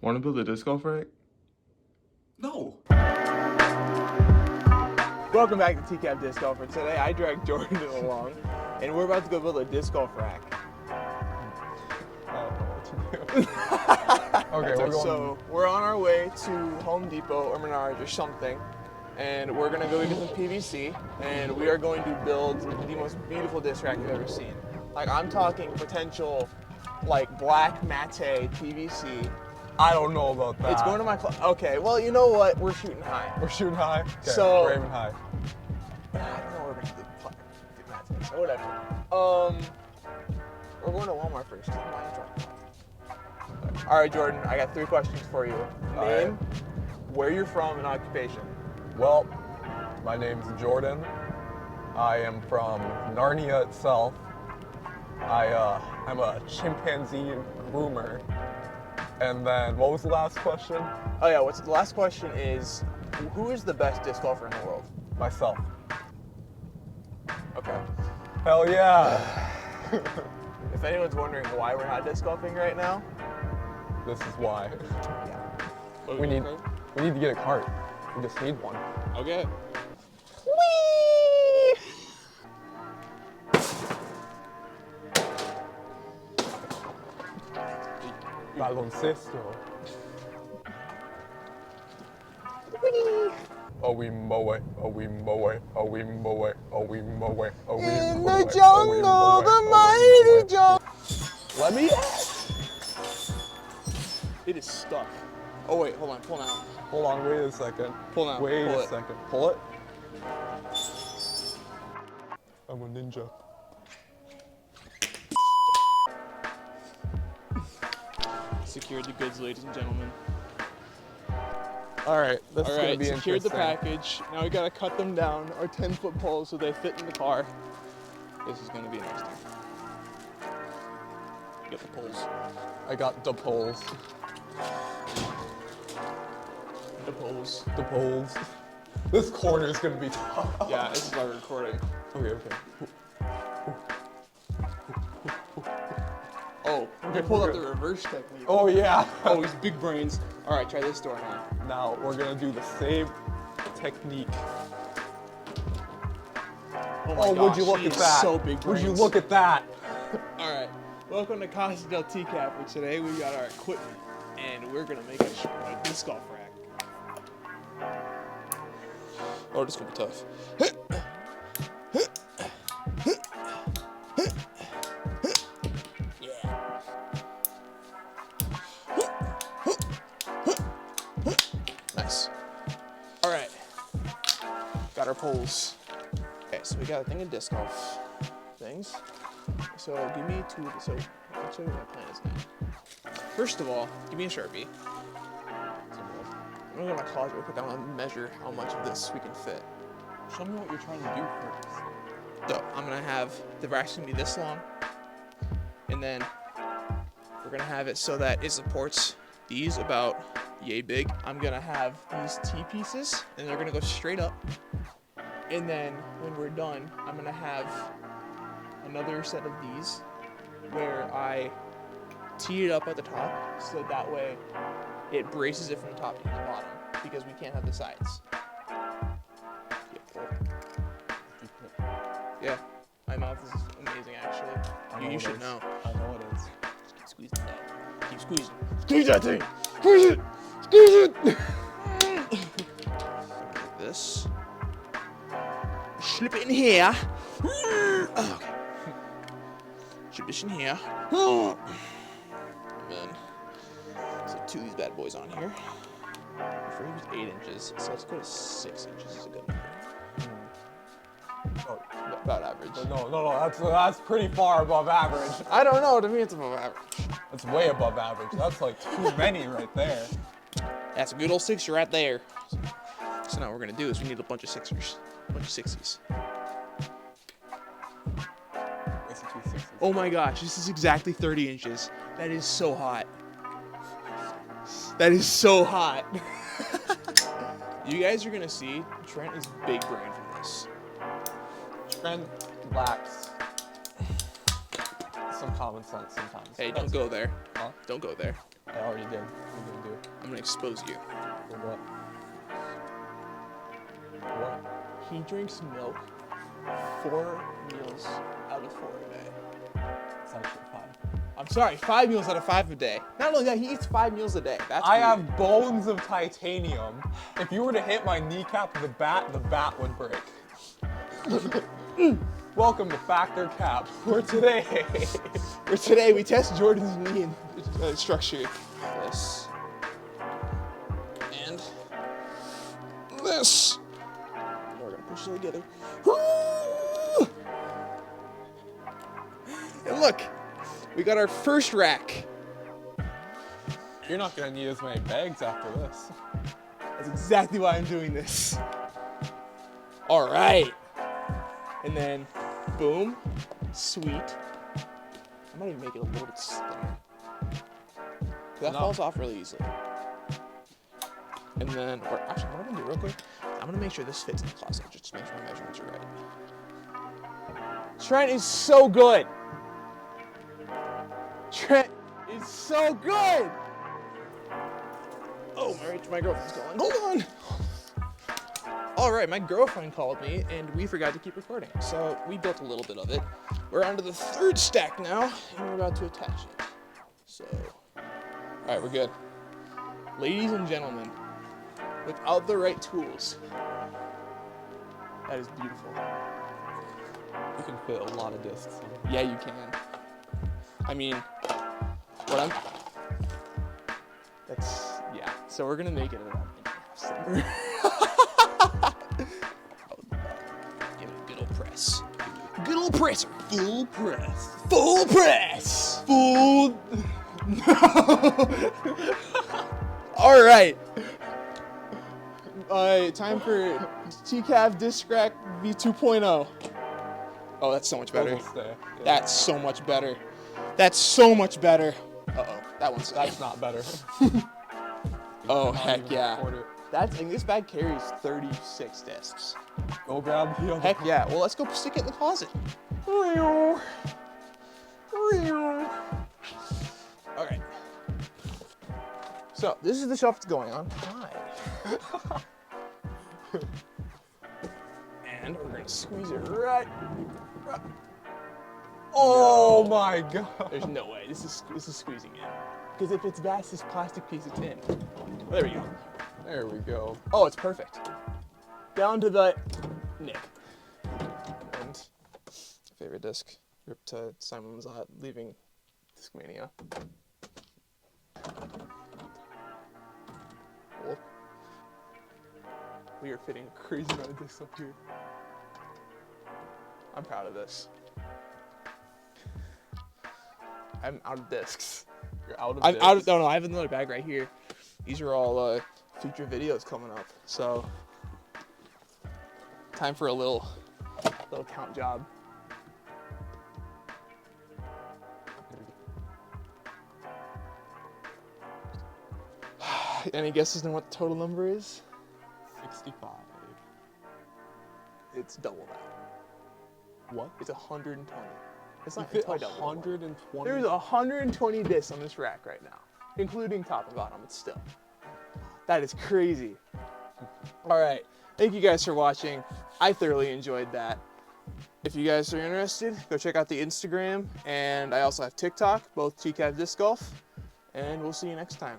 Want to build a disc golf rack? No. Welcome back to TCavDiscGolf. For today, I dragged Jordan along, and we're about to go build a disc golf rack. I don't know what to do. Okay, we're going. So we're on our way to Home Depot or Menards or something, and we're gonna go get some PVC, and we are going to build the most beautiful disc rack you've ever seen. Like, I'm talking potential, like, black matte PVC. I don't know about that. It's going to my okay, well, you know what? We're shooting high. We're shooting high? Okay, So- we're aiming high. I don't know what we're gonna do matte, so whatever. We're going to Walmart first. All right, Jordan, I got 3 questions for you. Name, where you're from, and occupation. Well, my name's Jordan. I am from Narnia itself. I'm a chimpanzee groomer. And then, what was the last question? Oh yeah, the last question is, who is the best disc golfer in the world? Myself. Okay. Hell yeah! If anyone's wondering why we're not disc golfing right now, This is why. yeah. We need to get a cart. We just need one. Okay. Baloncesto. Oh, we mow it. Oh, we mow it. Oh, we mow it. Oh, we mow it. Oh, we mow it. In the jungle, the mighty jungle. Let me. It is stuck. Oh wait, hold on, pull now. Hold on, wait a second. Pull now. Wait pull a it. second. Pull it. I'm a ninja. Secured the goods, ladies and gentlemen. All right, this is All gonna right, be secured the interesting. package. Now we gotta cut them down, our 10-foot poles, so they fit in the car. This is gonna be interesting. Get the poles. I got the poles. The poles. The poles. This corner is gonna be tough. Yeah, this is why we're recording. Okay. Oh, we pulled out the reverse technique. Oh yeah. Oh, he's big brains. All right, try this door now. Now we're gonna do the same technique. Oh, my Oh, would gosh, you look he at is that? So big Would you brains. look at that? All right, welcome to Casa del TCav. For today, we got our equipment, and we're gonna make a disc golf rack. Oh, this is gonna be tough. Yeah. Nice. All right, got our poles. Okay, so we got a thing of disc golf things. So give me 2 of the, so I'll show you what my plan is now. First of all, give me a Sharpie. I'm gonna go to my closet real quick. I want to measure how much of this we can fit. Show me what you're trying to do first. So I'm gonna have, the rack's gonna be this long, and then we're gonna have it so that it supports these about yay big. I'm gonna have these T-pieces, and they're gonna go straight up. And then when we're done, I'm gonna have another set of these where I tee it up at the top, so that way it braces it from the top to the bottom, because we can't have the sides. Yeah, my mouth is amazing, actually. You should know. I know it is. Keep squeezing that. Keep squeezing. Squeeze that thing! Squeeze it! Squeeze it! Like this. Slip it in here. Oh, okay. Slip this in here. And then, so 2 of these bad boys on here. Before he was 8 inches, so let's go to 6 inches is a good number. Oh, About average. no, that's pretty far above average. I don't know, to me it's above average. That's way above average. That's like too many right there. That's a good old 6er right there. So now what we're gonna do is we need a bunch of 6ers. A bunch of 60s. Oh my gosh, this is exactly 30 inches. That is so hot. That is so hot. You guys are gonna see, Trent is big brain from this. Trent lacks some common sense sometimes. Hey, don't go there. Huh? Don't go there. I already did. What are you gonna do? I'm gonna expose you. What? What? He drinks milk 4 meals out of 4 a day. It's actually 5. I'm sorry, 5 meals out of 5 a day. Not only that, he eats 5 meals a day. That's I weird. have bones of titanium. If you were to hit my kneecap with the bat would break. Welcome to Factor Cap. For today, we test Jordan's knee and structure. This. And this. And we're gonna push it together. And look, we got our first rack. you're not gonna need as many bags after this. That's exactly why I'm doing this. All right. And then, boom, sweet. I might even make it a little bit thinner. That No. falls off really easily. And then, or actually, what I'm gonna do real quick, I'm gonna make sure this fits in the closet, just to make sure my measurements are right. Trent is so good. Trent is so good. Oh, my girlfriend's calling. Hold on. All right, my girlfriend called me, and we forgot to keep recording. So we built a little bit of it. We're on to the 3rd stack now, and we're about to attach it. So, all right, we're good. Ladies and gentlemen, without the right tools, that is beautiful. You can fit a lot of discs. Yeah, you can. I mean, yeah. So we're gonna make it about an give it a good old press. Good old presser. Full press. Full press. Full. All right. Time for TCavDiscGolf V2.0. Oh, that's so much better. Those will stay. Yeah. That's so much better. That's so much better. Uh-oh, that one's That's not better. Oh, Not heck even yeah. record it. This bag carries 36 discs. Go grab the other Heck one. yeah. Well, let's go stick it in the closet. All right. So this is the shelf it's going on. Hi. And we're gonna squeeze it right. Oh my god. There's no way. This is squeezing in. Because if it's vast, this plastic piece of tin. There we go. There we go. Oh, it's perfect. Down to the nick. And favorite disc. Ripped to Simon Mazat, leaving Discmania. Cool. We are fitting a crazy amount of discs up here. I'm proud of this. I'm out of discs. You're out of I'm discs. out of, no, I have another bag right here. These are all future videos coming up. So, time for a little count job. Any guesses on what the total number is? 65. It's double that. What? It's 120. It's You not fit it's double. 120. There's 120 discs on this rack right now, including top and bottom. It's still. That is crazy. All right. Thank you guys for watching. I thoroughly enjoyed that. If you guys are interested, go check out the Instagram, and I also have TikTok, both TCavDiscGolf, and we'll see you next time.